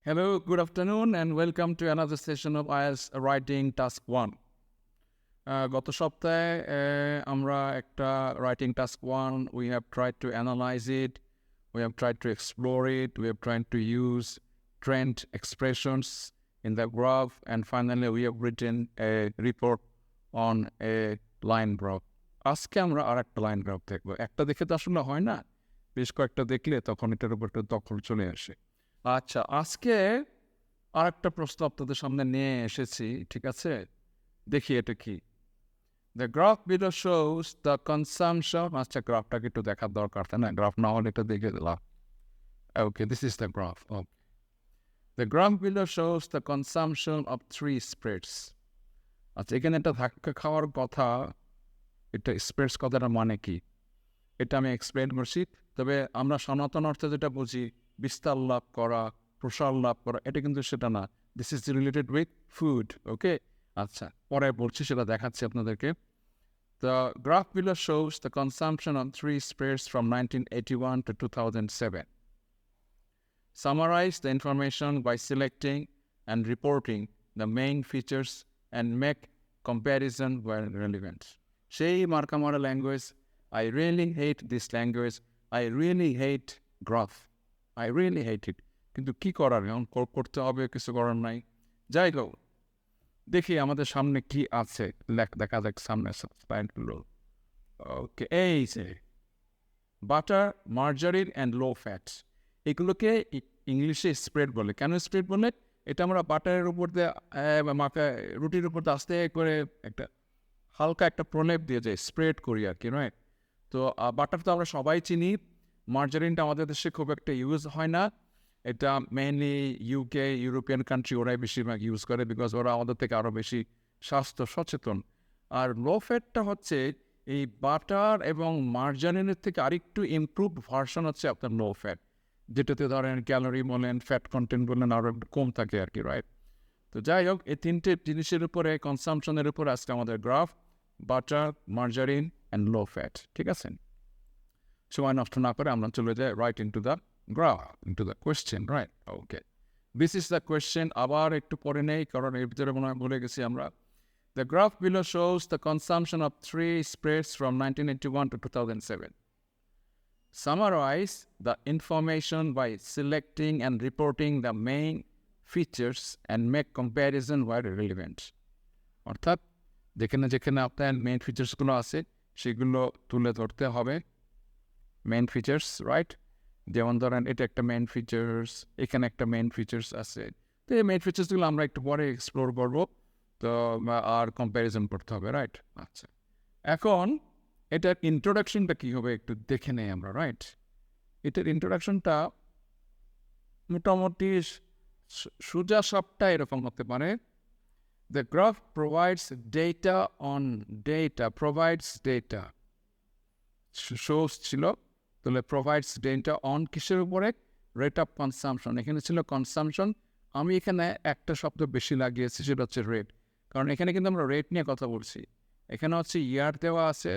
Hello, good afternoon, and welcome to another session of IELTS Writing Task 1. গত সপ্তাহে আমরা একটা writing task 1, we have tried to analyze it, we have tried to explore it, we have tried to use trend expressions in the graph, and finally we have written a report on a line graph. আজকে আমরা আর একটা line graph দেখবো। একটা দেখে তো আসলে হয় না, বেশ কয়েকটা দেখলে তখন এটার উপর একটা দখল চলে আসে। আচ্ছা, আজকে আর একটা প্রশ্ন আপনাদের সামনে নিয়ে এসেছি, ঠিক আছে? দেখি এটা কি। The graph below shows the consumption. আচ্ছা, গ্রাফটাকে একটু দেখার দরকার, তাই না? গ্রাফ না হলে এটা দেখে দিলাম। Okay, this is the graph. Okay. The graph below shows the consumption of 3 spreads. আচ্ছা, এখানে একটা ধাক্কা খাওয়ার কথা, এটা স্প্রেডস কথাটা মানে কি? এটা আমি এক্সপ্লেন করছি। তবে আমরা সনাতন অর্থে যেটা বুঝি, বিস্তার লাভ করা, প্রসার লাভ করা, এটা কিন্তু সেটা না। This is related with food. Okay, আচ্ছা, পরে বলছি, সেটা দেখাচ্ছি আপনাদেরকে। The graph below shows the consumption on 3 spreads from 1981 to 2007. Summarize the information by selecting and reporting the main features and make comparison where relevant. সেই মার্কা মারা language, I really hate this language. I really hate graph. I really hate it. কিন্তু কি করার, এখন করতে হবে, কিছু করার নাই। যাই হোক, দেখি আমাদের সামনে কি আছে। দেখা যাক সামনে স্লাইডগুলো। ওকে, এই যে butter, margarine and low fat, এগুলোকে ইংলিশে স্প্রেড বলে। কেন স্প্রেড বলে? এটা আমরা বাটারের উপর দিয়ে রুটির উপর দিয়ে আস্তে করে একটা হালকা একটা প্রলেপ দিয়ে যায়, স্প্রেড করি আর কি, রাইট? তো বাটার তো আমরা সবাই চিনি। মার্জারিনটা আমাদের দেশে খুব একটা ইউজ হয় না। এটা মেইনলি ইউকে, ইউরোপিয়ান কান্ট্রি, ওরাই বেশিরভাগ ইউজ করে, বিকজ ওরা আমাদের থেকে আরও বেশি স্বাস্থ্য সচেতন। আর লো ফ্যাটটা হচ্ছে এই বাটার এবং মার্জারিনের থেকে আরেকটু ইমপ্রুভ ভার্সন হচ্ছে আপনার লো ফ্যাট, যেটাতে ধরেন ক্যালোরি বলেন, ফ্যাট কন্টেন্ট বলেন আরও একটু কম থাকে আর কি, রাইট? তো যাই হোক, এই তিনটে জিনিসের উপরে, কনসামশনের উপরে আজকে আমাদের graph, butter, margarine and low fat, ঠিক আছে? সময় নষ্ট না করে আমরা চলে যাই right into the graph, into the question, right? Okay, this is the question. আবার একটু পরে নেই, কারণ এর ভিতরে মনে হয় ভুলে গেছি আমরা। The graph below shows the consumption of 3 spreads from 1981 to 2007. Summarize the information by selecting and reporting the main features and make comparison where relevant. অর্থাৎ যেখানে যেখানে আপনার মেইন ফিচার্সগুলো আছে সেগুলো তুলে ধরতে হবে। Main features, right? যেমন ধরেন এটা একটা মেইন ফিচার্স, এখানে একটা মেইন ফিচার্স আছে। তো এই মেইন ফিচার্সগুলো আমরা একটু পরে এক্সপ্লোর করবো, তো আর কম্প্যারিজন করতে হবে, রাইট? আচ্ছা, এখন এটার ইন্ট্রোডাকশনটা কী হবে একটু দেখে নেই আমরা, রাইট? এটার ইন্ট্রোডাকশনটা মোটামুটি সোজা সাপটা এরকম হতে পারে। The graph provides data on data, provides data, shows ছিল, তাহলে provides data on কিসের উপরে? Rate of কনসামশন। এখানে ছিল কনসামশন, আমি এখানে একটা শব্দ বেশি লাগিয়েছি, সেটা হচ্ছে রেট, কারণ এখানে কিন্তু আমরা রেট নিয়ে কথা বলছি। এখানে হচ্ছে ইয়ার দেওয়া আছে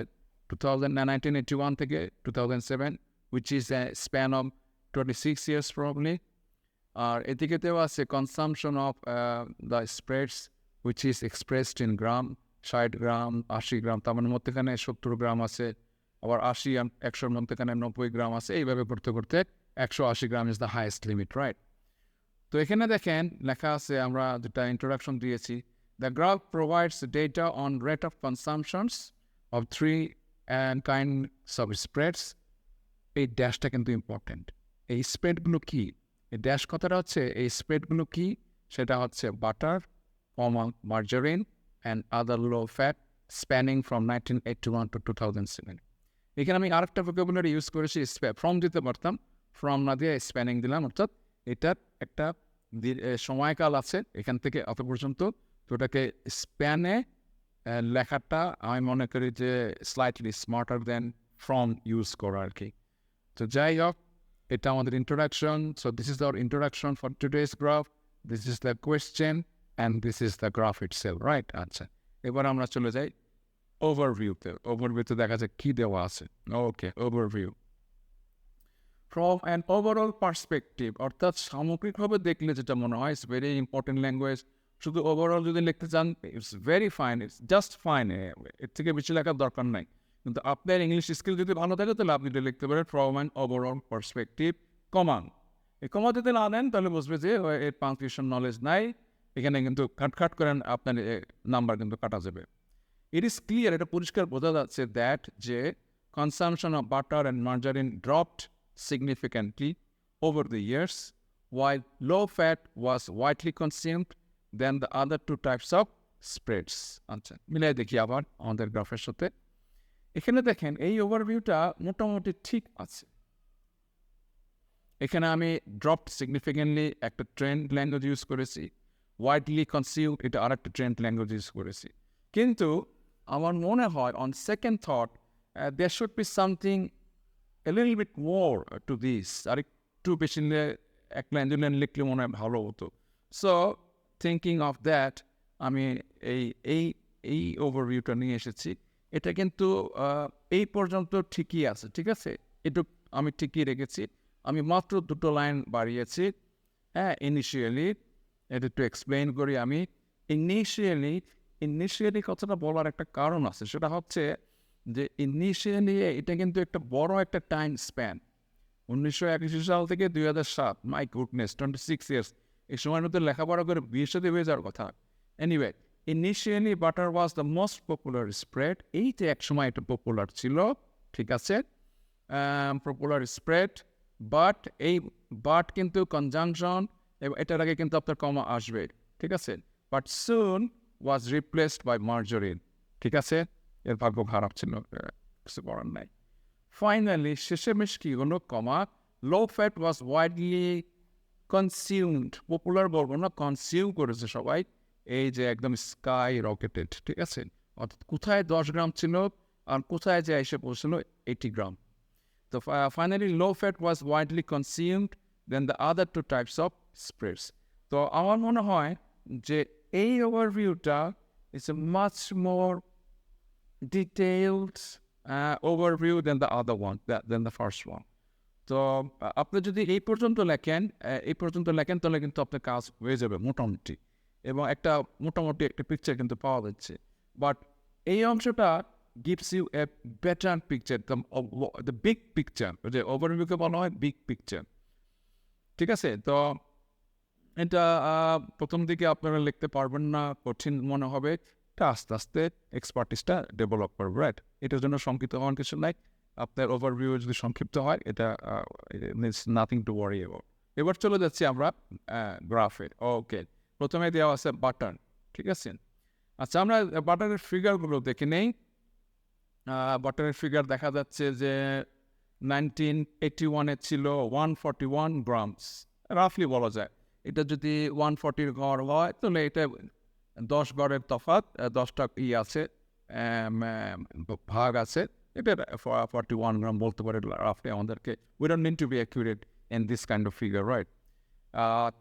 1981 থেকে 2007, which is a span of 26 years probably. আর এদিকে দেওয়া আছে কনসামশন of the spreads, which is expressed in গ্রাম, 60 গ্রাম, 80 গ্রাম, তার মানে মধ্যেখানে 70 গ্রাম আছে, আবার 80 100-র মধ্যেখানে 90 গ্রাম আছে। এইভাবে করতে করতে 180 gram is the highest limit, right? তো এখানে দেখেন লেখা আছে, আমরা যেটা ইন্ট্রোডাকশন দিয়েছি, the graph provides data on rate of consumptions of 3 kinds of spreads. এই ড্যাশটা কিন্তু ইম্পর্টেন্ট। এই স্প্রেডগুলো কি? এই ড্যাশ কথাটা হচ্ছে, এই স্প্রেডগুলো কি? সেটা হচ্ছে butter, margarine and other low fat, spanning from 1981 to 2007. এখানে আমি আরেকটা ভোকাবুলারি ইউজ করেছি, ফ্রম দিতে পারতাম, ফ্রম না দিয়ে স্প্যানিং দিলাম, অর্থাৎ এটার একটা সময়কাল আছে এখান থেকে অত পর্যন্ত। তো ওটাকে স্প্যানে লেখাটা আমি মনে করি যে slightly smarter than from use করা আর কি। তো যাই হোক, এটা আমাদের introduction. So this is our introduction for today's graph, this is the question and this is the graph itself, right? আচ্ছা, এবার আমরা চলে যাই ওভারভিউতে। ওভারভিউতে দেখা যায় কী দেওয়া আছে। Okay, overview. From an overall perspective, অর্থাৎ সামগ্রিকভাবে দেখলে যেটা মনে হয় ইটস ভেরি ইম্পর্টেন্ট ল্যাঙ্গুয়েজ। শুধু ওভারঅল যদি লিখতে চান it's very fine, it's just fine, এর থেকে বেশি লেখার দরকার নাই। কিন্তু আপনার ইংলিশ স্কিল যদি ভালো থাকে তাহলে আপনি এটা লিখতে পারেন ফ্রম অ্যান ওভারঅল পার্সপেক্টিভ, কমা। এই কমা যদি না নেন তাহলে বুঝবে যে এর পাংচুয়েশন নলেজ নাই, এখানে কিন্তু খাট করেন আপনার নাম্বার কিন্তু কাটা যাবে। ইট ইজ ক্লিয়ার, এটা পরিষ্কার বোঝা যাচ্ছে দ্যাট যে consumption of butter and margarine dropped significantly over the years, while low fat was widely consumed than the other two types of spreads. আচ্ছা, মিলাই দেখি আবার আমাদের গ্রাফের সাথে। এখানে দেখেন এই ওভারভিউটা মোটামুটি ঠিক আছে। এখানে আমি ড্রপড সিগনিফিকেন্টলি একটা ট্রেন্ড ল্যাঙ্গুয়েজ ইউজ করেছি, ওয়াইডলি কনসিউম এটা আর একটা ট্রেন্ড ল্যাঙ্গুয়েজ ইউজ করেছি। কিন্তু আমার মনে হয় on second thought there should be something a little bit more to this, আর একটু বেশি এক লাইন দু লাইন লিখলে মনে হয় ভালো হতো। সো থিঙ্কিং অফ দ্যাট আমি এই ওভারভিউটা নিয়ে এসেছি। এটা কিন্তু এই পর্যন্ত ঠিকই আছে, ঠিক আছে, একটু আমি ঠিকই রেখেছি। আমি মাত্র দুটো লাইন বাড়িয়েছি। হ্যাঁ, ইনিশিয়ালি এটা একটু এক্সপ্লেইন করি। আমি ইনিশিয়ালি কথাটা বলার একটা কারণ আছে, সেটা হচ্ছে যে ইনিশিয়ালি এটা কিন্তু একটা বড় একটা টাইম স্প্যান। 1981 সাল থেকে 2007, মাই গুডনেস, 26 ইয়ার্স। এই সময়ের মধ্যে লেখাপড়া করে বিয়ের সাথে হয়ে যাওয়ার কথা। Anyway, initially butter was the most popular spread. এইটা এক সময় এটা পপুলার ছিল, ঠিক আছে, পপুলার স্প্রেড। বাট কিন্তু কনজাংশন এবং এটার আগে কিন্তু আপনার কমা আসবে, ঠিক আছে। But soon was replaced by margarine, ঠিক আছে, এর ভাগ্য খারাপ ছিল, কিছু করার নাই। ফাইনালি শেষেমেশ কি হলো, কমা, লো ফ্যাট ওয়াজ ওয়াইডলি কনসিউমড, পপুলার বলবো না, কনসিউম করেছে সবাই। এই যে একদম স্কাই রকেটেড, ঠিক আছে, অর্থাৎ কোথায় 10 গ্রাম ছিল আর কোথায় যে এসে পৌঁছলো 80 গ্রাম। তো finally low fat was widely consumed than the other two types of spreads. তো আমার মনে হয় যে এই ওভারভিউটা is a much more detailed overview than the other one, than the first one. তো আপনি যদি এই পর্যন্ত লেখেন তাহলে কিন্তু আপনার কাজ হয়ে যাবে মোটামুটি, এবং মোটামুটি একটা পিকচার কিন্তু পাওয়া যাচ্ছে। বাট এই অংশটা gives you a better picture, the big picture, যে ওভারভিউকে বলা হয় বিগ পিকচার, ঠিক আছে। তো এটা প্রথম দিকে আপনারা লিখতে পারবেন না, কঠিন মনে হবে, এটা আস্তে আস্তে এক্সপার্টিসটা ডেভেলপ করবে, রাইট। এটার জন্য সংক্ষিপ্ত হওয়ার কিছু নাই। আপনার ওভারভিউ যদি সংক্ষিপ্ত হয়, এটা নাথিং টু ওয়ারি অ্যাবাউট। এবার চলে যাচ্ছি আমরা গ্রাফে। ওকে, প্রথমে দেওয়া আছে বাটার, ঠিক আছে। আচ্ছা, আমরা বাটারের ফিগারগুলো দেখে নেই। বাটারের ফিগার দেখা যাচ্ছে যে 1981 ছিল 141 গ্রামস, রাফলি বলা যায়। এটা যদি 140 ঘর হয় তাহলে এটা 10 ঘরের তফাৎ, 10টা আছে, ভাগ আছে, এটা 41 গ্রাম বলতে পারে রাফলি আমাদেরকে। We don't need to be accurate in this kind of figure, right.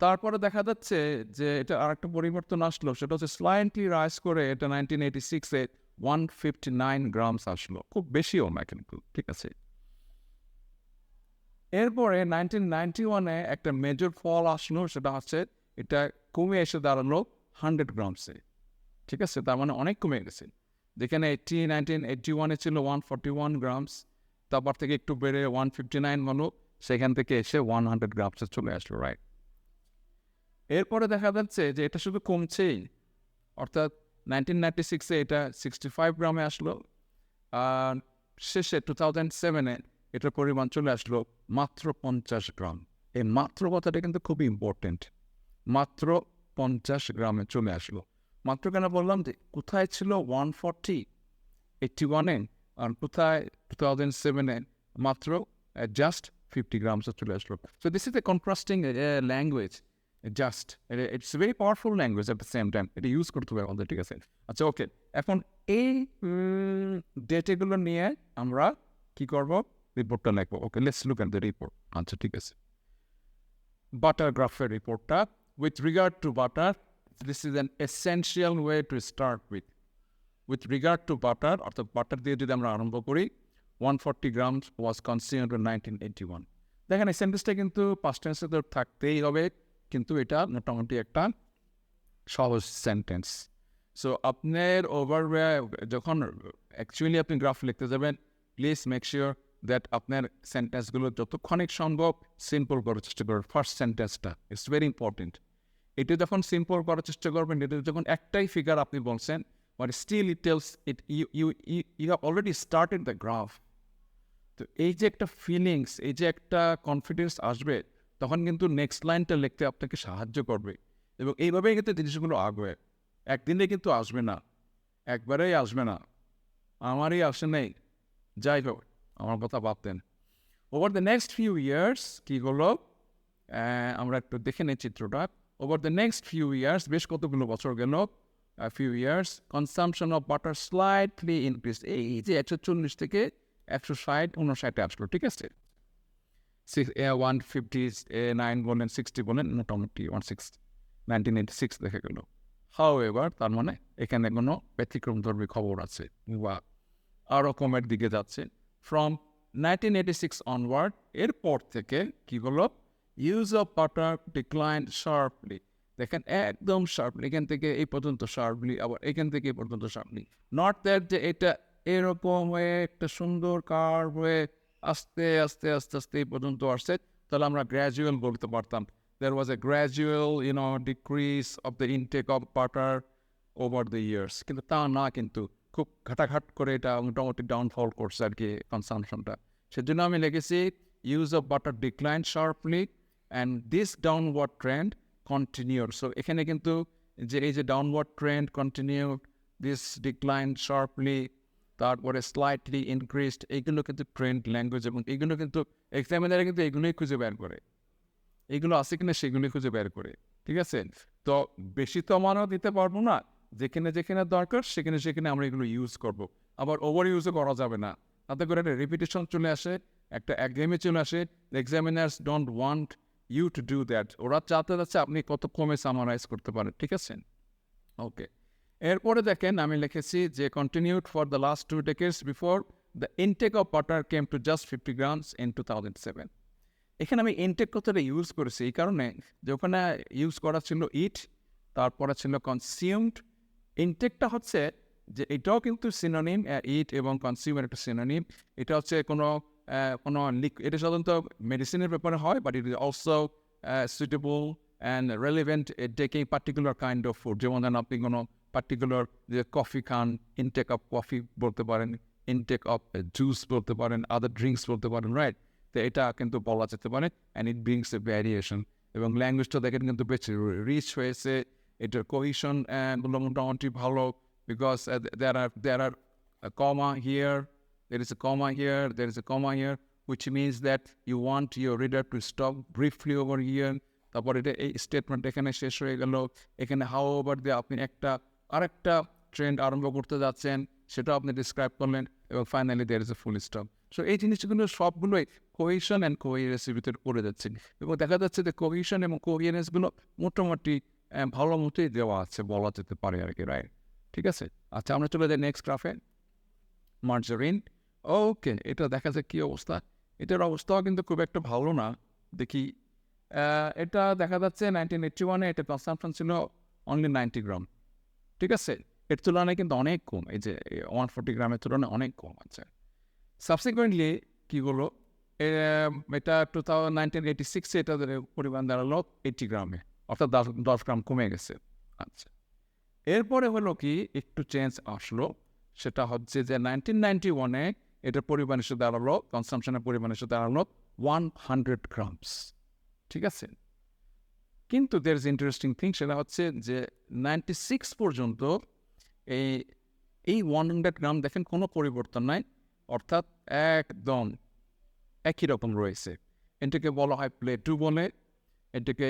তারপরে দেখা যাচ্ছে যে এটা আরেকটা পরিবর্তন আসলো, সেটা হচ্ছে স্লাইটলি রাইজ করে এটা 1986-এ 159 গ্রামস আসলো, খুব বেশিও না কিন্তু, ঠিক আছে। এরপরে 1991-এ একটা মেজর ফল আসলো, সেটা হচ্ছে এটা কমে এসে দাঁড়ালো 100 গ্রামসে, ঠিক আছে। তার মানে অনেক কমে গেছে। যেখানে 1981-এ ছিল 141 গ্রামস, তারপর থেকে একটু বেড়ে 159 হলো, সেখান থেকে এসে 100 গ্রামসে চলে আসলো, রাইট। এরপরে দেখা যাচ্ছে যে এটা শুধু কমছেই, অর্থাৎ 1996-এ এটা 65 গ্রামে আসলো, আর শেষে 2007-এ এটার পরিমাণ চলে আসলো মাত্র 50 গ্রাম। এই মাত্র কথাটা কিন্তু খুবই ইম্পর্টেন্ট, মাত্র 50 গ্রামে চলে আসলো। মাত্র কেন বললাম, যে কোথায় ছিল 140 81-এ, আর কোথায় 2007-এ মাত্র জাস্ট 50 গ্রামসে চলে আসলো। So this is a contrasting language, just it's very powerful language at the same time, এটা ইউজ করতে হবে আমাদের, ঠিক আছে। আচ্ছা, ওকে, এখন এই ডেটাগুলো নিয়ে আমরা কি করবো, রিপোর্টটা লিখবো। Okay, let's look at the report. আচ্ছা, ঠিক আছে, বাটার গ্রাফের রিপোর্টটা। With regard to butter, this is an essential way to start with regard to butter, অর্থাৎ বাটার দিয়ে যদি আমরা আরম্ভ করি, 140 grams was consumed in 1981. দেখেন এই সেন্টেন্সটা কিন্তু পাস্ট টেন্সে তো থাকতেই হবে, কিন্তু এটা মোটামুটি একটা সহজ সেন্টেন্স। সো আপনার যখন অ্যাকচুয়ালি আপনি গ্রাফ লিখতে যাবেন, প্লিজ মেক শিওর দ্যাট আপনার সেন্টেন্সগুলো যতক্ষণই সম্ভব সিম্পল করার চেষ্টা করবেন। ফার্স্ট সেন্টেন্সটা ইটস ভেরি ইম্পর্টেন্ট। এটা যখন সিম্পল করার চেষ্টা করবেন, এটা যখন একটাই ফিগার আপনি বলছেন, but still it tells it you have already started the graph. তো এই যে একটা ফিলিংস, এই যে একটা কনফিডেন্স আসবে, তখন কিন্তু নেক্সট লাইনটা লিখতে আপনাকে সাহায্য করবে। এবং এইভাবেই কিন্তু জিনিসগুলো আগবে, একদিনে কিন্তু আসবে না, একবারেই আসবে না। আমারই আসে নেই, যাই হোক আমার কথা ভাবতেন। Over the next few years কী হলো, আমরা একটু দেখে নিই চিত্রটা। Over the next few years, বেশ কতগুলো বছর গেল, few years, consumption of butter slightly increase. এই যে 140 থেকে 160-159 আসলো, ঠিক আছে। 159 বলেন, 60 বলেন, মোটামুটি 1986 দেখে গেল। হাউ এভার, তার মানে এখানে কোনো ব্যতিক্রমধর্মী খবর আছে বা আরও কমের দিকে যাচ্ছে। ফ্রম 1986 অনওয়ার্ড, এরপর থেকে কি হলো, use of butter decline sharply. দেখেন একদম শার্পলি, এখান থেকে এই পর্যন্ত শার্পলি, আবার এখান থেকে এই পর্যন্ত শার্পলি। নট দ্যাট যে এটা এরকম হয়ে একটা সুন্দর কার্ভ হয়ে আস্তে আস্তে আস্তে আস্তে এই পর্যন্ত আসছে, তাহলে আমরা গ্র্যাজুয়াল বলতে পারতাম। There was a gradual, decrease of the intake of butter over the years. কিন্তু তা না, কিন্তু খুব ঘাটাঘাট করে এটা মোটামুটি ডাউনফল করছে আর কি কনসামশনটা। সেজন্য আমি লিখেছি use of butter decline sharply and this downward trend continued. So এখানে কিন্তু যে এই যে downward trend continued, this decline sharply, তারপরে স্লাইটলি ইনক্রিজড, এইগুলো কিন্তু ট্রেন্ড ল্যাঙ্গুয়েজ, এবং এইগুলো কিন্তু এক্সামিনারে কিন্তু এইগুলোই খুঁজে বের করে, এইগুলো আছে কিনা সেগুলি খুঁজে বের করে, ঠিক আছে। তো বেশি তো আমারও দিতে পারবো না, যেখানে যেখানে দরকার সেখানে সেখানে আমরা এগুলো ইউজ করব। আবার ওভার ইউজও করা যাবে না, তাতে করে একটা রিপিটেশন চলে আসে, একটা একঘেয়েমি চলে আসে। Examiners don't want you to do that. ওরা চাতে যাচ্ছে আপনি কত কমে সামারাইজ করতে পারেন, ঠিক আছে। ওকে, এরপরে দেখেন আমি লিখেছি যে continued for the last 2 decades before the intake of butter came to just 50 grams in 2007। এখানে আমি ইনটেক কথাটা ইউজ করেছি এই কারণে যে ওখানে ইউজ করা ছিল ইট, তারপরে ছিল কনসিউমড। ইনটেকটা হচ্ছে যে এটাও কিন্তু সিনোনিম, ইট এবং কনসিউমের একটা সিনোনিম। এটা হচ্ছে কোনো এটা সাধারণত মেডিসিনের ব্যাপারে হয়, but it is also suitable and relevant taking particular kind of food. যেমন ধরেন আপনি কোনো পার্টিকুলার যে coffee Khan, intake of coffee বলতে পারেন, ইনটেক অফ জুস বলতে পারেন, আদার ড্রিঙ্কস বলতে পারেন, রাইট। তো এটা কিন্তু বলা যেতে পারে, and it brings A variation. এবং ল্যাঙ্গুয়েজটা দেখেন কিন্তু বেশ রিচ হয়েছে, এটার কোহিশন মোটামুটি ভালো, because there are a comma here, there is a comma here, there is a comma here, which means that you want your reader to stop briefly over here. তারপর এটা এই স্টেটমেন্ট এখানে শেষ হয়ে গেল। এখানে হাউ ওভার দিয়ে আপনি আরেকটা ট্রেন্ড আরম্ভ করতে যাচ্ছেন, সেটা আপনি ডিসক্রাইব করলেন, এবং finally there is a full stop. So এই জিনিসগুলো সবগুলোই কোহিশন অ্যান্ড কোহিরেন্সের ভিতরে পড়ে যাচ্ছে, এবং দেখা যাচ্ছে যে কোহিশন এবং কোহিরেন্সগুলো মোটামুটি ভালো মতোই দেওয়া আছে বলা যেতে পারে আর কি, রাইট। ঠিক আছে, আচ্ছা আমরা চলে যাই নেক্সট গ্রাফে। মার্জারিন, ওকে, এটা দেখা যায় কী অবস্থা। এটার অবস্থাও কিন্তু খুব একটা ভালো না। দেখি, এটা দেখা যাচ্ছে 1981-এ এটা কনসামশন ছিল অনলি 90 গ্রাম, ঠিক আছে। এর তুলনায় কিন্তু অনেক কম, এই যে 140 গ্রামের তুলনায় অনেক কম আছে। সাবসিকুয়েন্টলি কী হলো, এটা 1986-এ এটাদের পরিমাণ দাঁড়ালো 80 গ্রামে, অর্থাৎ 10 গ্রাম কমে গেছে। আচ্ছা, এরপরে হলো কি একটু চেঞ্জ আসলো, সেটা হচ্ছে যে 1991-এ এটার পরিমাণ এসে দাঁড়ালো, কনসামশনের পরিমাণ এসে দাঁড়ালো 100 গ্রামস, ঠিক আছে। কিন্তু দের ইজ ইন্টারেস্টিং থিং, সেটা হচ্ছে যে 96 পর্যন্ত এই 100 গ্রাম দেখেন কোনো পরিবর্তন নাই, অর্থাৎ একদম একই রকম রয়েছে। এটাকে বলা হয় প্লেটু বলে, এটাকে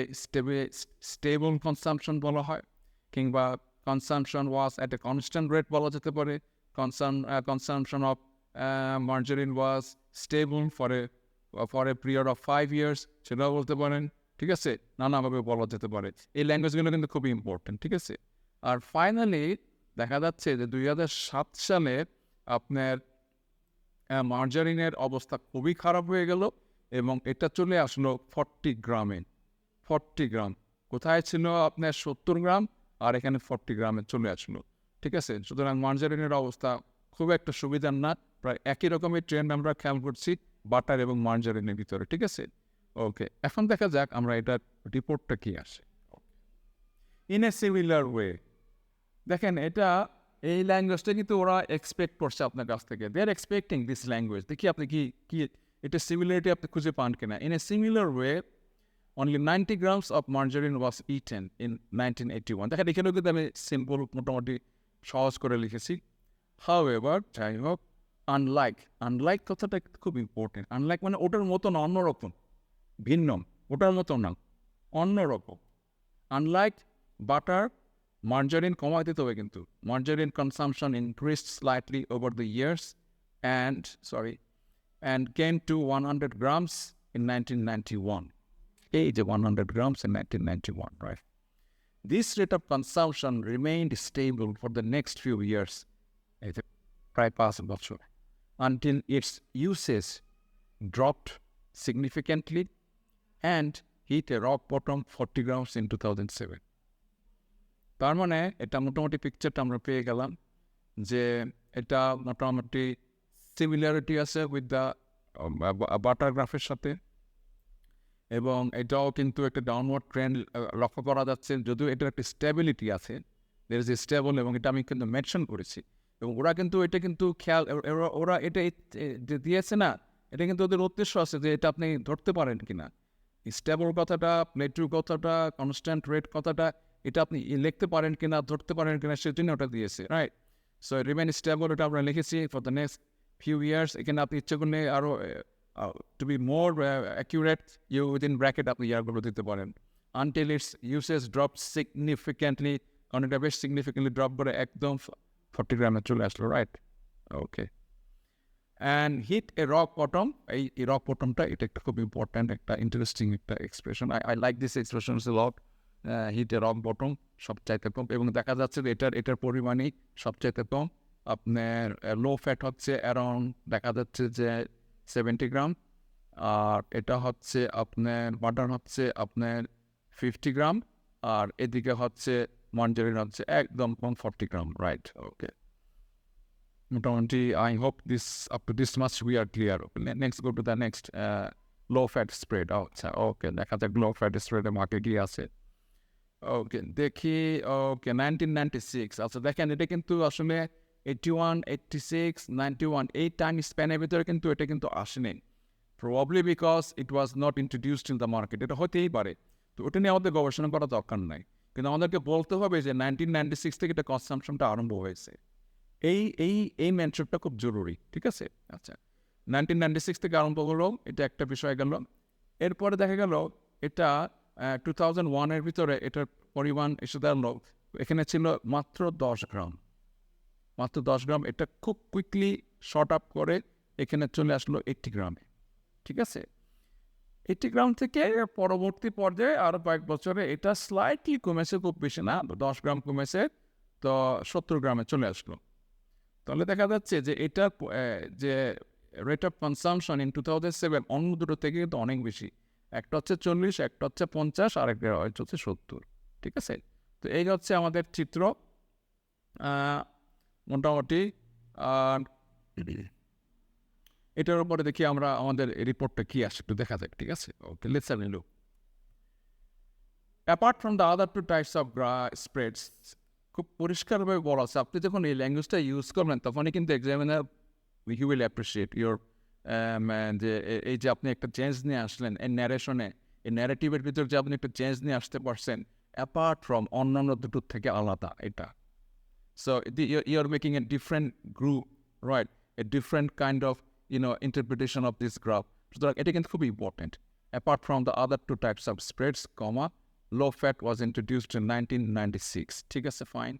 স্টেবল কনসামশন বলা হয়, কিংবা কনসামশন was at a constant rate বলা যেতে পারে। কনসামশন of margarine was stable for a period of 5 years, সেটাও বলতে পারেন, ঠিক আছে। নানাভাবে বলা যেতে পারে। এই ল্যাঙ্গুয়েজগুলো কিন্তু খুবই ইম্পর্টেন্ট, ঠিক আছে। আর ফাইনালি দেখা যাচ্ছে যে 2007 সালে আপনার মার্জারিনের অবস্থা খুবই খারাপ হয়ে গেল, এবং এটা চলে আসলো 40 গ্রামে। 40 গ্রাম কোথায় ছিল আপনার 70 গ্রাম, আর এখানে 40 গ্রামে চলে আসলো। ঠিক আছে, সুতরাং মার্জারিনের অবস্থা খুব একটা সুবিধার না, প্রায় একই রকমের ট্রেন্ড আমরা খেয়াল করছি বাটার এবং মার্জারিনের ভিতরে। ঠিক আছে, ওকে, এখন দেখা যাক আমরা এটার রিপোর্টটা কি আসে। ইন এ সিমিলার ওয়ে, দেখেন এটা এই ল্যাঙ্গুয়েজটা কিন্তু ওরা এক্সপেক্ট করছে আপনার কাছ থেকে, দে আর এক্সপেক্টিং দিস ল্যাঙ্গুয়েজ। দেখি আপনি কি কি এটা সিমিলারিটি আপনি খুঁজে পান কিনা। In a similar way only 90 grams of margarine was eaten in 1981. দেখেন এখানেও কিন্তু আমি সিম্পল মোটামুটি সহজ করে লিখেছি। However, যাই হোক, আনলাইক কথাটা খুব ইম্পর্টেন্ট। আনলাইক মানে ওটার মতন অন্যরকম, ভিন্ন, ওটার মতো না, অন্যরকম। আনলাইক বাটার, মার্জারিন কমায় দিতে হবে কিন্তু। Margarine কনসামশন increased slightly over the years and came to 100 grams in 1991. Age of 100 grams in 1991, right? This rate of consumption remained stable for the next few years, until its usage dropped significantly and hit a rock bottom 40 grams in 2007. তার মানে এটা মোটামুটি পিকচারটা আমরা পেয়ে গেলাম যে এটা মোটামুটি সিমিলারিটি আছে উইথ দ্য বাটার গ্রাফের সাথে, এবং এটাও কিন্তু একটা ডাউনওয়ার্ড ট্রেন্ড লক্ষ্য করা যাচ্ছে, যদিও এটার একটা স্টেবিলিটি আছে, দের ইজ স্টেবল, এবং এটা আমি কিন্তু মেনশন করেছি। এবং ওরা কিন্তু এটা কিন্তু খেয়াল, ওরা এটা যে দিয়েছে না, এটা কিন্তু ওদের উদ্দেশ্য আছে যে এটা আপনি ধরতে পারেন কিনা, স্টেবল কথাটা, প্লেটুর কথাটা, কনস্ট্যান্ট রেট কথাটা, এটা আপনি লিখতে পারেন কিনা, ধরতে পারেন কিনা, সেজন্য ওটা দিয়েছে, রাইট? সো রিমেন স্টেবল, এটা আমরা লিখেছি for the next few years. এখানে আপনি ইচ্ছে করলে আরও to be more accurate, you within bracket আপনি ইয়ারগুলো দিতে পারেন। Until its usage dropped significantly, কারণ এটা বেশ significantly drop করে একদম 40 গ্রামে চলে আসলো, right? Okay, and hit a rock bottom. এই rock bottomটা এটা একটা খুব ইম্পর্ট্যান্ট, একটা ইন্টারেস্টিং একটা expression. I like this expression a lot. Hit a rock bottom, সবচাইতে কম, এবং দেখা যাচ্ছে যে এটার পরিমাণই সবচাইতে কম। আপনার লো ফ্যাট হচ্ছে অ্যারাউন্ড, দেখা যাচ্ছে যে 70 গ্রাম, আর এটা হচ্ছে আপনার বাটার হচ্ছে আপনার 50 গ্রাম, আর এদিকে হচ্ছে মার্জারিন হচ্ছে একদম কম 40 গ্রাম, রাইট? ওকে, মোটামুটি I hope this up to this much we are clear. Next go to the next low fat spread. আচ্ছা, ওকে, দেখা যাক লো ফ্যাট স্প্রেডে মার্কে কি আছে। ওকে, দেখি। ওকে, 1996। আচ্ছা, দেখেন এটা কিন্তু আসলে 81, 86, 91 এই টাইম স্প্যানের ভিতরে কিন্তু এটা কিন্তু আসেনি, probably because it was not introduced in the market. এটা হতেই পারে, তো ওটা নিয়ে আমাদের গবেষণা করা দরকার নাই, কিন্তু আমাদেরকে বলতে হবে যে 1996 থেকে এটা কনসামশনটা আরম্ভ হয়েছে। এই মেনশনটা খুব জরুরি, ঠিক আছে? আচ্ছা, 1996 থেকে আরম্ভ হলো, এটা একটা বিষয় গেল। এরপরে দেখা গেল এটা 2001-এর ভিতরে এটার পরিমাণ এসে দাঁড়ালো, এখানে ছিল মাত্র 10 গ্রাম, মাত্র 10 গ্রাম। এটা খুব কুইকলি শর্ট আপ করে এখানে চলে আসলো 80 গ্রামে, ঠিক আছে? 80 গ্রাম থেকে পরবর্তী পর্যায়ে আরও কয়েক বছরে এটা স্লাইটলি কমেছে, খুব বেশি না, 10 গ্রাম কমেছে, তো 70 গ্রামে চলে আসলো। তাহলে দেখা যাচ্ছে যে এটার যে রেট অফ কনসামশন ইন 2007 অন্য দুটো থেকে কিন্তু অনেক বেশি। একটা হচ্ছে 40, একটা হচ্ছে 50, আর একটা হচ্ছে 70, ঠিক আছে? তো এই হচ্ছে আমাদের চিত্র মোটামুটি। এটার উপরে দেখি আমরা আমাদের রিপোর্টটা কি আসে একটু দেখা যাক, ঠিক আছে? Okay, let's have a look. Apart from the other two types of spreads, খুব পরিষ্কারভাবে বলা আছে, আপনি যখন এই ল্যাঙ্গুয়েজটা ইউজ করবেন তখনই কিন্তু examiner you will appreciate your যে এই যে আপনি একটা চেঞ্জ নিয়ে আসলেন এই ন্যারেশনে, এই ন্যারেটিভের ভিতরে যে আপনি একটা চেঞ্জ নিয়ে আসতে পারছেন অ্যাপার্ট ফ্রম অন্যান্য দুটোর থেকে আলাদা এটা। So you are making a different group, right? A different kind of interpretation of this graph. সুতরাং এটা কিন্তু খুব important. Apart from the other two types of spreads, low fat was introduced in 1996. ঠিক আছে, fine.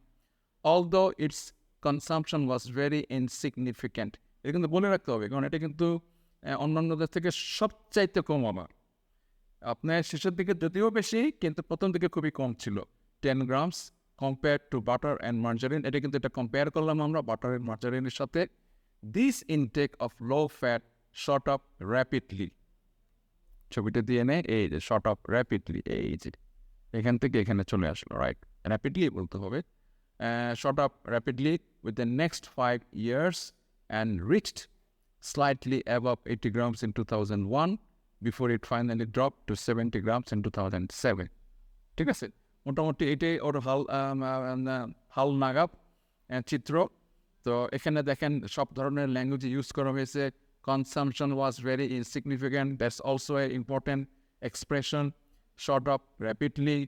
Although its consumption was very insignificant. এটা কিন্তু বলে রাখতে হবে, কারণ এটা কিন্তু অন্যান্যদের থেকে সবচাইতে কম আমার। আপনার শেষের দিকে যদিও বেশি, কিন্তু প্রথম দিকে খুবই কম ছিল, 10 grams compared to butter and margarine. এটা কিন্তু এটা কম্পেয়ার করলাম আমরা বাটার এন্ড মার্জারিনের সাথে। This intake of low fat shot up rapidly ছবিটা দিয়ে নেয়, এই যে শর্ট অফ র্যাপিডলি, এই যে এখান থেকে এখানে চলে আসলো, রাইট? র্যাপিডলি বলতে হবে, shot up rapidly with the next 5 years and reached slightly above 80 grams in 2001 before it finally dropped to 70 grams in 2007. ঠিক আছে, মোটামুটি এটাই ওর হাল নাগাদ চিত্র। তো এখানে দেখেন সব ধরনের ল্যাঙ্গুয়েজ ইউজ করা হয়েছে। কনসামশন was very insignificant, that's also a important expression. Short up rapidly,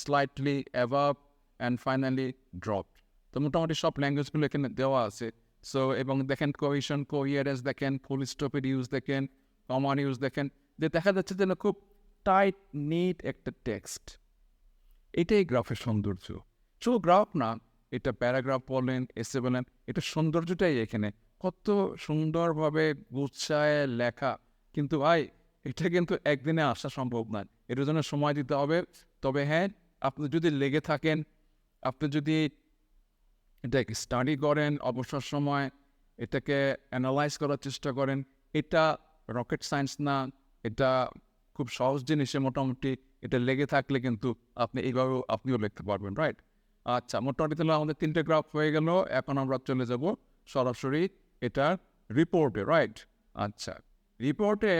slightly অ্যাভাব and finally drop. তো মোটামুটি সব ল্যাঙ্গুয়েজগুলো এখানে দেওয়া আছে। সো এবং দেখেন কোহেশন, কোহিয়ারেন্স দেখেন, ফুল স্টপের ইউজ দেখেন, কমন ইউজ দেখেন, যে দেখা যাচ্ছে যেন খুব টাইট নিট একটা টেক্সট। এটাই গ্রাফের সৌন্দর্য। শুধু গ্রাফ না, এটা প্যারাগ্রাফ বলেন, এসে বলেন, এটা সৌন্দর্যটাই এখানে। কত সুন্দরভাবে গুছায় লেখা, কিন্তু ভাই এটা কিন্তু একদিনে আসা সম্ভব নয়, এটার জন্য সময় দিতে হবে। তবে হ্যাঁ, আপনি যদি লেগে থাকেন, আপনি যদি এটাকে স্টাডি করেন, অবসর সময় এটাকে অ্যানালাইজ করার চেষ্টা করেন, এটা রকেট সায়েন্স না, এটা খুব সহজ জিনিসে মোটামুটি এটা লেগে থাকলে কিন্তু আপনি এইভাবেও আপনিও লিখতে পারবেন, রাইট? আচ্ছা, মোটামুটি তাহলে আমাদের 3টে গ্রাফ হয়ে গেল। এখন আমরা চলে যাব সরাসরি এটার রিপোর্টে, রাইট? আচ্ছা, রিপোর্টে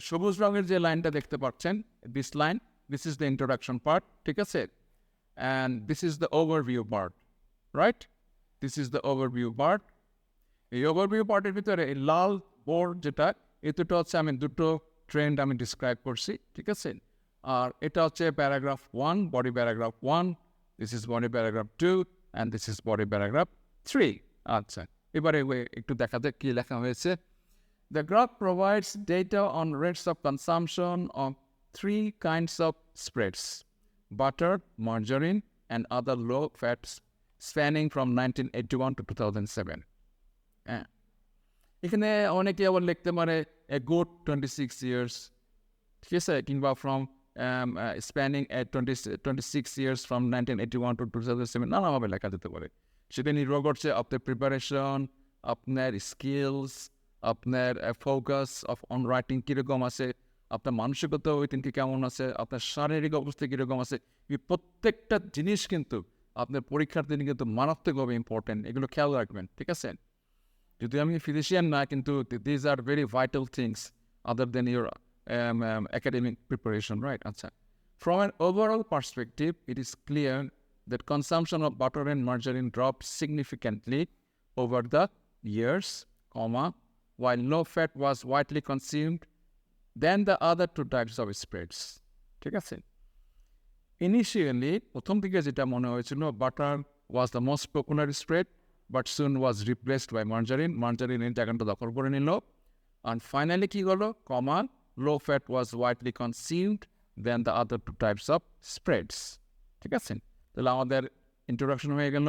সবুজ রঙের যে লাইনটা দেখতে পাচ্ছেন, this line, this is the introduction part, ঠিক আছে? And this is the overview part, right? This is the overview part. এই ওভারভিউ পার্টের ভিতরে এই লাল বোর্ড যেটা, এই দুটো হচ্ছে আমি দুটো ট্রেন্ড আমি ডিসক্রাইব করছি, ঠিক আছে? আর এটা হচ্ছে paragraph 1, body paragraph 1, this is body paragraph 2, and this is body paragraph 3। আচ্ছা, এবারে একটু দেখা যাক কী লেখা হয়েছে। The graph provides data on rates of consumption of 3 kinds of spreads: butter, margarine, and other low fats spanning from 1981 to 2007. এখানে অনেকে আবার লিখতে পারে a good 26 years, ঠিক আছে? কিংবা from spanning at 26 years from 1981 to 2007, নানাভাবে লেখা যেতে পারে। সেটা নির্ভর করছে আপনার প্রিপারেশন, আপনার স্কিলস, আপনার ফোকাস অন রাইটিং কীরকম আছে, আপনার মানসিকতা ওই দিনকে কেমন আছে, আপনার শারীরিক অবস্থা কীরকম আছে। এই প্রত্যেকটা জিনিস কিন্তু আপনার পরীক্ষার দিন কিন্তু মারাত্মকভাবে ইম্পর্টেন্ট, এগুলো খেয়াল রাখবেন, ঠিক আছে? যদি আমি ফিজিশিয়ান না, কিন্তু these are very vital things other than your academic preparation, right? আচ্ছা, from an overall perspective, it is clear that consumption of butter and margarine dropped significantly over the years, while low fat was widely consumed than the other 2 types of spreads, ঠিক আছে? Initially, প্রথম দিকে যেটা মনে হয়েছিল, butter was the most popular spread, but soon was replaced by margarine. Margarine এর জায়গাটা দখল করে নিল। And finally কি হলো, low fat was widely consumed than the other 2 types of spreads, ঠিক আছে? তাহলে আমাদের ইন্ট্রোডাকশন হয়ে গেল,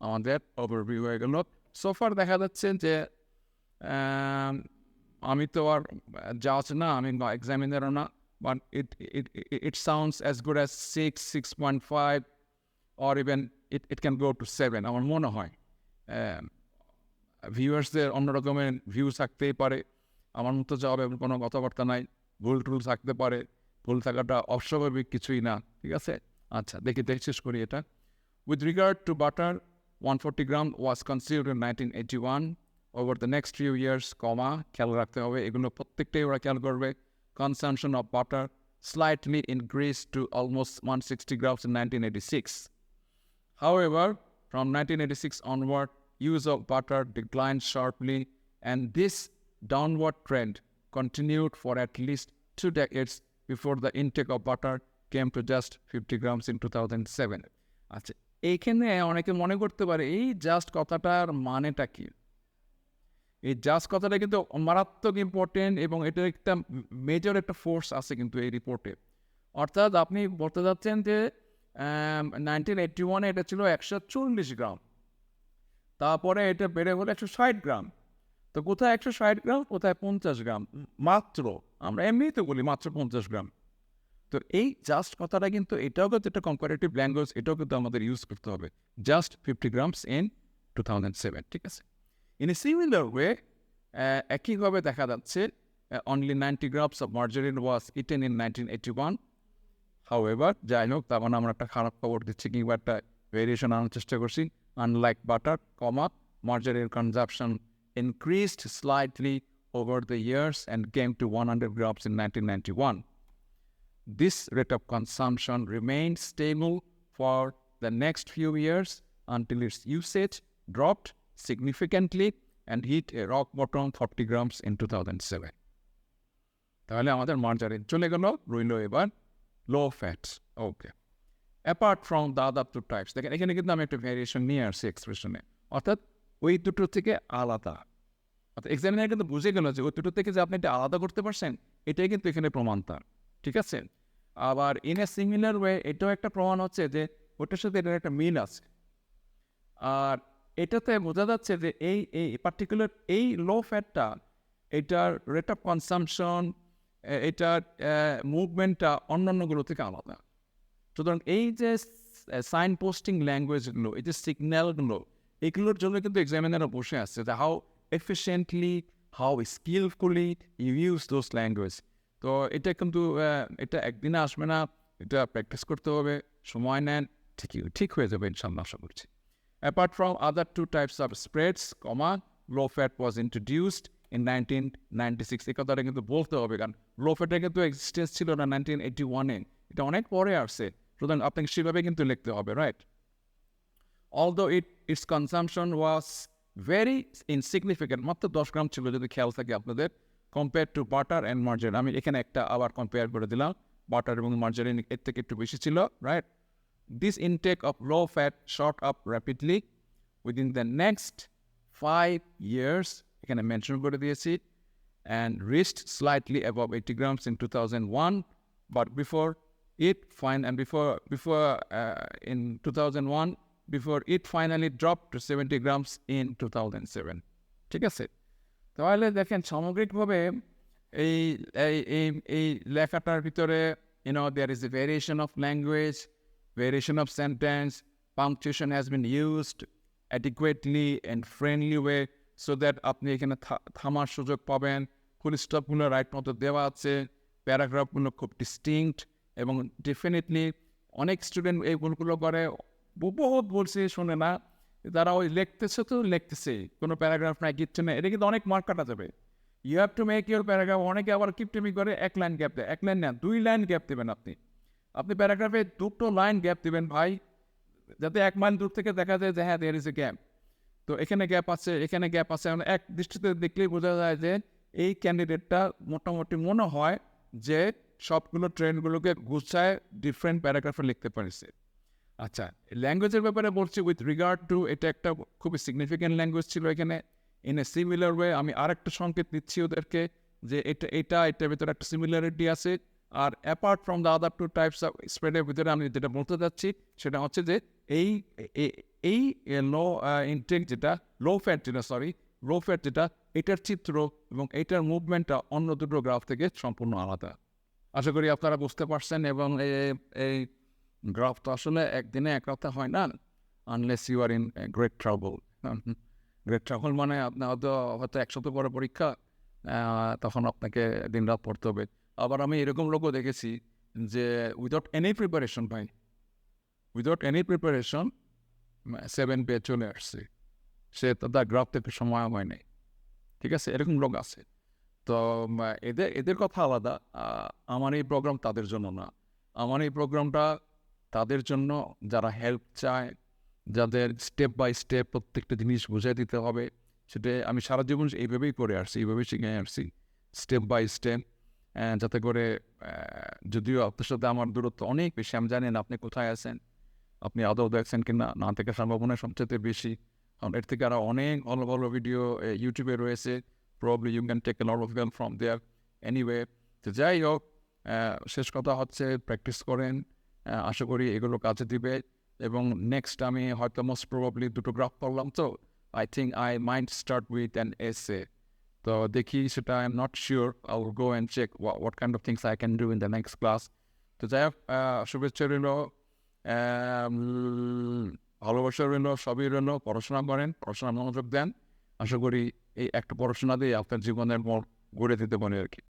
আমাদের ওভারভিউ হয়ে গেল। সোফার দেখা যাচ্ছে যে আমি তো আর জাজ না, আমি এক্সামিনারও না, but it sounds as good as 6, 6.5 or even it can go to 7, আমার মনে হয়। ভিউয়ার্সদের অন্য রকমের ভিউ থাকতেই পারে, আমার মতো জবাবে কোনো কথাবার্তা নাই, ভুল টুল থাকতে পারে, ভুল থাকাটা অস্বাভাবিক কিছুই না, ঠিক আছে? আচ্ছা, দেখি শেষ করি এটা। With regard to butter, 140 gram was consumed in 1981. Over the next few years, খেয়াল রাখতে হবে, এগুলো প্রত্যেকটাই ওরা খেয়াল করবে। Consumption of butter slightly increased to almost 160 grams in 1986. However, from 1986 onward, use of butter declined sharply, and this downward trend continued for at least 2 decades before the intake of butter came to just 50 grams in 2007. আচ্ছা, এইখানে অনেকে মনে করতে পারে এই just কথাটার মানেটা কি? এই জাস্ট কথাটা কিন্তু মারাত্মক ইম্পর্টেন্ট, এবং এটা একটা মেজর একটা ফোর্স আছে কিন্তু এই রিপোর্টে। অর্থাৎ আপনি বলতে যাচ্ছেন যে 1981-এ এটা ছিল 140 গ্রাম, তারপরে এটা বেড়ে হলো 160 গ্রাম। তো কোথায় 160 গ্রাম, কোথায় 50 গ্রাম মাত্র, আমরা এমনিই তো বলি মাত্র 50 গ্রাম। তো এই জাস্ট কথাটা কিন্তু এটাও কিন্তু একটা কম্পারেটিভ ল্যাঙ্গুয়েজ, এটাও কিন্তু আমাদের ইউজ করতে হবে। জাস্ট 50 গ্রামস ইন 2007, ঠিক আছে? ইন এ সিমিলার ওয়ে, একইভাবে দেখা যাচ্ছে only 90 grams of margarine was eaten in 1981. However, যাই হোক তার মানে আমরা একটা খারাপ খবর দিচ্ছি কিংবা একটা ভেরিয়েশন আনার চেষ্টা করছি। Unlike butter, margarine consumption increased slightly over the years and came to 100 grams in 1991. This rate of consumption remained stable for the next few years until its usage dropped significantly and hit a rock bottom 40 grams in 2007. তাহলে আমাদের margarine চলে গেল, রইল এবার low fats. Okay, apart from the other two types, দেখেন এখানে কিন্তু আমি একটা ভ্যারিয়েশন নিয়ে আসছি এক্সপ্রেশনে, অর্থাৎ ওই দুটো থেকে আলাদা। অর্থাৎ এক্সামিনার কিন্তু বুঝে গেল যে ওই দুটো থেকে যে আপনি এটা আলাদা করতে পারছেন, এটাই কিন্তু এখানে প্রমাণ তার, ঠিক আছে। আবার ইন এ সিমিলার ওয়ে এটাও একটা প্রমাণ হচ্ছে যে ওটার সাথে এটার একটা মিল আছে। আর এটাতে বোঝা যাচ্ছে যে এই পার্টিকুলার এই লো ফ্যাটটা, এটার রেট অফ কনসামশন, এটার মুভমেন্টটা অন্যান্যগুলো থেকে আলাদা। সুতরাং এই যে সাইন পোস্টিং ল্যাঙ্গুয়েজগুলো, এই যে সিগন্যালগুলো, এগুলোর জন্য কিন্তু এক্সামিনাররা বসে আসছে যে how efficiently, how skillfully you use those language. তো এটা কিন্তু এটা একদিনে আসবে না, এটা প্র্যাকটিস করতে হবে, সময় নেন, ঠিক হয়ে যাবে ইনশাল্লাহ, আশা করছি। Apart from other two types of spreads, low fat was introduced in 1996. এই কথাটা কিন্তু বলতে হবে, কারণ লো ফ্যাটের কিন্তু এক্সিস্টেন্স ছিল না 1981-এ, এটা অনেক পরে আসছে, সুতরাং আপনাকে সেভাবে কিন্তু লিখতে হবে, right. Although its consumption was very insignificant, মাত্র 10 গ্রাম ছিল যদি খেয়াল থাকে আপনাদের, compared to butter and margarine. আমি এখানে একটা আবার কম্পেয়ার করে দিলাম, বাটার এবং মার্জারিন এর থেকে একটু বেশি ছিল, right. This intake of low fat shot up rapidly within the next 5 years, এখানে মেনশন করে দিয়েছি, and reached slightly above 80 grams in 2001, but before in 2001, before it finally dropped to 70 grams in 2007. ঠিক আছে, তাহলে দেখেন সামগ্রিকভাবে এই লেখাটার ভিতরে there is a variation of language, variation of sentence, punctuation has been used adequately and friendly way so that আপনি এখানে থামার সুযোগ পাবেন, ফুল স্টপগুলো রাইট মতো দেওয়া আছে, প্যারাগ্রাফগুলো খুব ডিস্টিংক্ট, এবং ডেফিনেটলি অনেক স্টুডেন্ট এই ভুলগুলো করে, বহুত বলছে শোনে না, তারা ওই লিখতেছে তো লিখতেছে, কোনো প্যারাগ্রাফ নাই, কিচ্ছু নেই, এটা কিন্তু অনেক মার্ক কাটা যাবে। You have to make your paragraph. অনেকে আবার কিপটেমি করে 1 লাইন গ্যাপ দেয়, 1 লাইন না 2 লাইন গ্যাপ দেবেন আপনি প্যারাগ্রাফে 2টো লাইন গ্যাপ দেবেন ভাই, যাতে 1 মাইল দূর থেকে দেখা যায় যে হ্যাঁ দেয়ার ইজ এ গ্যাপ। তো এখানে গ্যাপ আছে, এখানে গ্যাপ আছে, এক দৃষ্টিতে দেখলেই বোঝা যায় যে এই ক্যান্ডিডেটটা মোটামুটি মনে হয় যে সবগুলো ট্রেন্ডগুলোকে গুছায় ডিফারেন্ট প্যারাগ্রাফে লিখতে পারছে। আচ্ছা, ল্যাঙ্গুয়েজের ব্যাপারে বলছি উইথ রিগার্ড টু, এটা একটা খুবই সিগনিফিক্যান্ট ল্যাঙ্গুয়েজ ছিল এখানে। ইন এ সিমিলার ওয়ে, আমি আরেকটা সংকেত দিচ্ছি ওদেরকে যে এটার ভিতরে একটা সিমিলারিটি আছে। আর apart from the other two types of স্প্রেডের ভিতরে আমি যেটা বলতে চাচ্ছি সেটা হচ্ছে যে এই লো ইনটেক যেটা, লো ফ্যাট যেটা, এটার চিত্র এবং এটার মুভমেন্টটা অন্য দুটো গ্রাফ থেকে সম্পূর্ণ আলাদা। আশা করি আপনারা বুঝতে পারছেন। এবং এই গ্রাফ তো আসলে একদিনে এক রাতে হয় না, unless you are in great trouble. Great trouble মানে আপনার হয়তো 1 সপ্তাহ পরে পরীক্ষা, তখন আপনাকে দিন রাত পড়তে হবে। আবার আমি এরকম লোকও দেখেছি যে উইদাউট এনি প্রিপারেশন 7 পেয়ে চলে আসছে, সে তার গ্রাফ থেকে সময় হয় নাই, ঠিক আছে, এরকম লোক আছে। তো এদের কথা আলাদা। আমার এই প্রোগ্রাম তাদের জন্য না, আমার এই প্রোগ্রামটা তাদের জন্য যারা হেল্প চায়, যাদের স্টেপ বাই স্টেপ প্রত্যেকটা জিনিস বুঝিয়ে দিতে হবে। সেটা আমি সারা জীবন এইভাবেই করে আসছি, এইভাবেই শিখে আসছি, স্টেপ বাই স্টেপ, যাতে করে যদিও আপনার সাথে আমার দূরত্ব অনেক বেশি, আমি জানি না আপনি কোথায় আছেন, আপনি আদৌ দেখছেন কিনা, না থেকে সম্ভাবনা সবচেয়ে বেশি। কারণ এর থেকে আরও অনেক ভালো ভালো ভিডিও ইউটিউবে রয়েছে, probably you can take a lot of them from there. Anyway, তো যাই হোক, শেষ কথা হচ্ছে প্র্যাকটিস করেন, আশা করি এগুলো কাজে দিবে। এবং নেক্সট আমি হয়তো মোস্ট প্রবাবলি 2টো গ্রাফ পড়লাম, তো I think I mind start with an essay. তো দেখি, সেটা I am not sure, I will go and check what kind of things I can do in the next class. তো যাই হোক, শুভেচ্ছা রইল, ভালোবাসা রইল, সবই রইল। পড়াশোনা করেন, পড়াশোনা মনোযোগ দেন। আশা করি এই একটা পড়াশোনা দিয়ে আপনার জীবনের ঘুরে দিতে বলে আর কি।